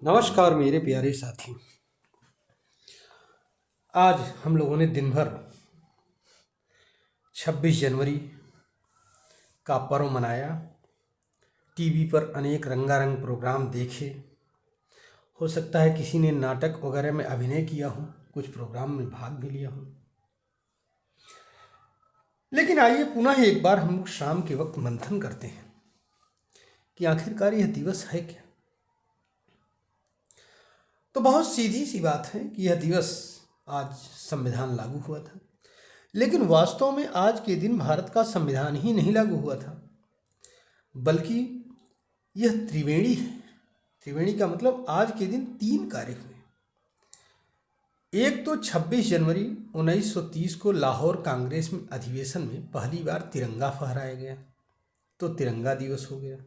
नमस्कार मेरे प्यारे साथी। आज हम लोगों ने दिन भर 26 जनवरी का पर्व मनाया। टीवी पर अनेक रंगारंग प्रोग्राम देखे। हो सकता है किसी ने नाटक वगैरह में अभिनय किया हो, कुछ प्रोग्राम में भाग भी लिया हो। लेकिन आइए पुनः एक बार हम लोग शाम के वक्त मंथन करते हैं कि आखिरकार यह दिवस है क्या। तो बहुत सीधी सी बात है कि यह दिवस आज संविधान लागू हुआ था, लेकिन वास्तव में आज के दिन भारत का संविधान ही नहीं लागू हुआ था, बल्कि यह त्रिवेणी है। त्रिवेणी का मतलब आज के दिन तीन कार्य हुए। एक तो 26 जनवरी 1930 को लाहौर कांग्रेस में अधिवेशन में पहली बार तिरंगा फहराया गया, तो तिरंगा दिवस हो गया।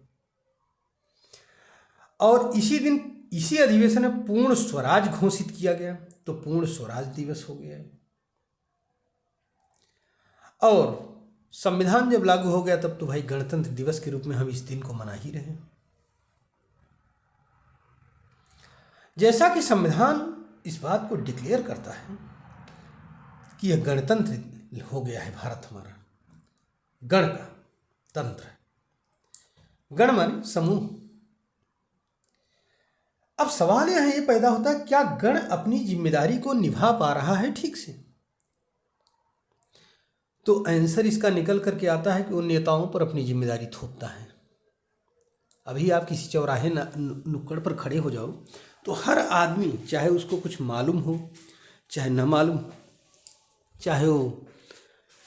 और इसी दिन इसी अधिवेशन में पूर्ण स्वराज घोषित किया गया, तो पूर्ण स्वराज दिवस हो गया। और संविधान जब लागू हो गया तब तो भाई गणतंत्र दिवस के रूप में हम इस दिन को मना ही रहे हैं। जैसा कि संविधान इस बात को डिक्लेयर करता है कि यह गणतंत्र हो गया है भारत हमारा, गण का तंत्र। गण माने समूह। अब सवाल यह ये पैदा होता है, क्या गण अपनी जिम्मेदारी को निभा पा रहा है ठीक से? तो आंसर इसका निकल करके आता है कि वो नेताओं पर अपनी जिम्मेदारी थोपता है। अभी आप किसी चौराहे नुक्कड़ पर खड़े हो जाओ तो हर आदमी, चाहे उसको कुछ मालूम हो चाहे न मालूम, चाहे वो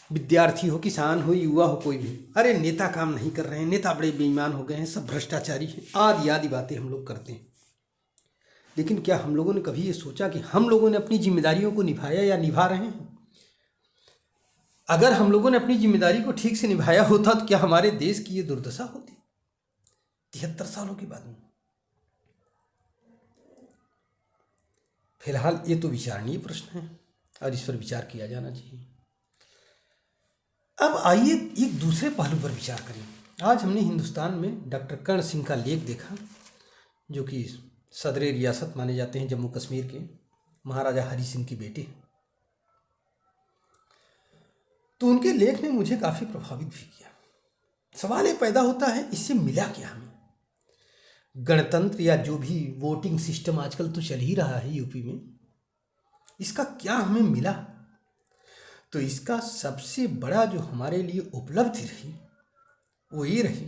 विद्यार्थी हो, किसान हो, युवा हो, कोई भी, अरे नेता काम नहीं कर रहे हैं, नेता बड़े बेईमान हो गए हैं, सब भ्रष्टाचारी हैं, आदि आदि बातें हम लोग करते हैं। लेकिन क्या हम लोगों ने कभी ये सोचा कि हम लोगों ने अपनी जिम्मेदारियों को निभाया या निभा रहे हैं? अगर हम लोगों ने अपनी जिम्मेदारी को ठीक से निभाया होता तो क्या हमारे देश की ये दुर्दशा होती 73 सालों के बाद में? फिलहाल ये तो विचारणीय प्रश्न है और इस पर विचार किया जाना चाहिए। अब आइए एक दूसरे पहलू पर विचार करें। आज हमने हिंदुस्तान में डॉक्टर कर्ण सिंह का लेख देखा, जो कि सदर रियासत माने जाते हैं जम्मू कश्मीर के, महाराजा हरि सिंह की बेटी। तो उनके लेख ने मुझे काफ़ी प्रभावित भी किया। सवाल ये पैदा होता है, इससे मिला क्या हमें? गणतंत्र या जो भी वोटिंग सिस्टम आजकल तो चल ही रहा है यूपी में, इसका क्या हमें मिला? तो इसका सबसे बड़ा जो हमारे लिए उपलब्धि रही वो ये रही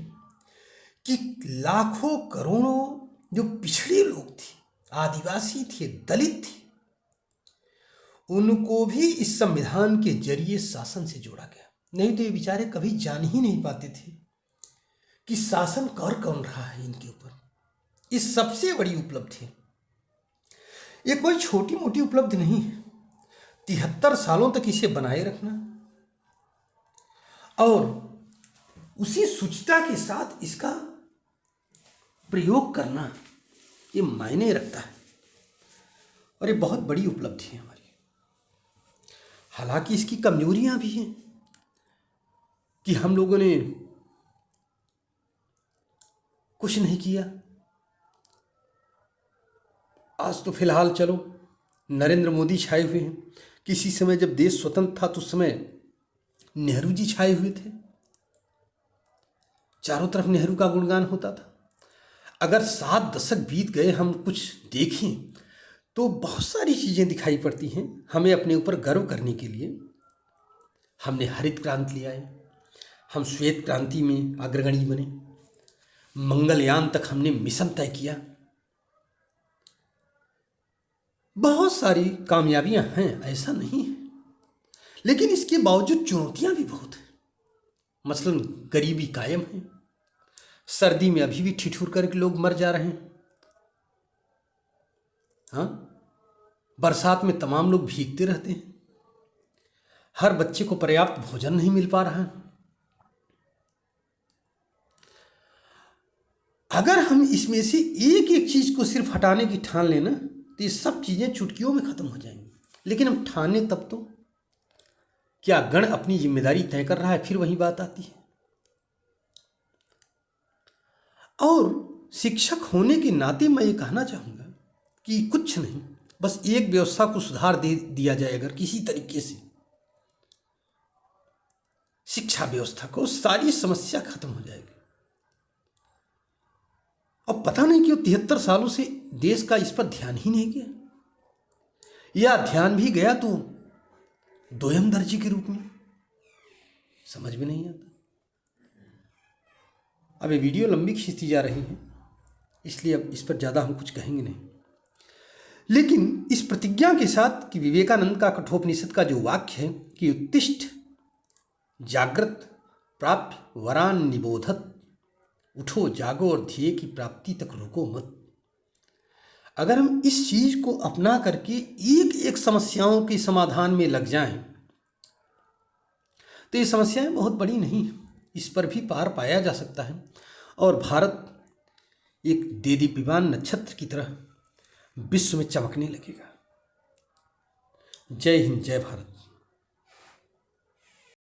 कि लाखों करोड़ों जो पिछड़े लोग थे, आदिवासी थे, दलित थे, उनको भी इस संविधान के जरिए शासन से जोड़ा गया। नहीं तो ये बेचारे कभी जान ही नहीं पाते थे कि शासन कर कौन रहा है इनके ऊपर। ये सबसे बड़ी उपलब्धि है। ये कोई छोटी मोटी उपलब्धि नहीं है। 73 सालों तक इसे बनाए रखना और उसी शुचिता के साथ इसका प्रयोग करना, ये मायने रखता है और ये बहुत बड़ी उपलब्धि है हमारी। हालांकि इसकी कमजोरियां भी हैं कि हम लोगों ने कुछ नहीं किया। आज तो फिलहाल चलो नरेंद्र मोदी छाए हुए हैं। किसी समय जब देश स्वतंत्र था तो उस समय नेहरू जी छाए हुए थे, चारों तरफ नेहरू का गुणगान होता था। अगर 7 दशक बीत गए, हम कुछ देखें तो बहुत सारी चीज़ें दिखाई पड़ती हैं हमें अपने ऊपर गर्व करने के लिए। हमने हरित क्रांति ले आए, हम श्वेत क्रांति में अग्रगणी बने, मंगलयान तक हमने मिशन तय किया। बहुत सारी कामयाबियां हैं, ऐसा नहीं है, लेकिन इसके बावजूद चुनौतियां भी बहुत हैं। मसलन गरीबी कायम है, सर्दी में अभी भी ठिठुर करके लोग मर जा रहे हैं। हाँ, बरसात में तमाम लोग भीगते रहते हैं, हर बच्चे को पर्याप्त भोजन नहीं मिल पा रहा है। अगर हम इसमें से एक एक चीज को सिर्फ हटाने की ठान लेना तो ये सब चीजें चुटकियों में खत्म हो जाएंगी। लेकिन हम ठाने तब तो, क्या गण अपनी जिम्मेदारी तय कर रहा है? फिर वही बात आती है। और शिक्षक होने के नाते मैं ये कहना चाहूंगा कि कुछ नहीं, बस एक व्यवस्था को सुधार दे दिया जाए अगर किसी तरीके से, शिक्षा व्यवस्था को, सारी समस्या खत्म हो जाएगी। अब पता नहीं क्यों 73 सालों से देश का इस पर ध्यान ही नहीं गया, या ध्यान भी गया तो दोयम दर्जे के रूप में, समझ में नहीं आता। अब ये वीडियो लंबी खींचती जा रही है, इसलिए अब इस पर ज़्यादा हम कुछ कहेंगे नहीं। लेकिन इस प्रतिज्ञा के साथ कि विवेकानंद का कठोपनिषद का जो वाक्य है कि उत्तिष्ठ जागृत प्राप्य वरान निबोधत, उठो जागो और ध्येय की प्राप्ति तक रुको मत, अगर हम इस चीज को अपना करके एक एक समस्याओं के समाधान में लग जाएं तो ये समस्याएं बहुत बड़ी नहीं, इस पर भी पार पाया जा सकता है और भारत एक देदीप्यमान नक्षत्र की तरह विश्व में चमकने लगेगा। जय हिंद, जय भारत।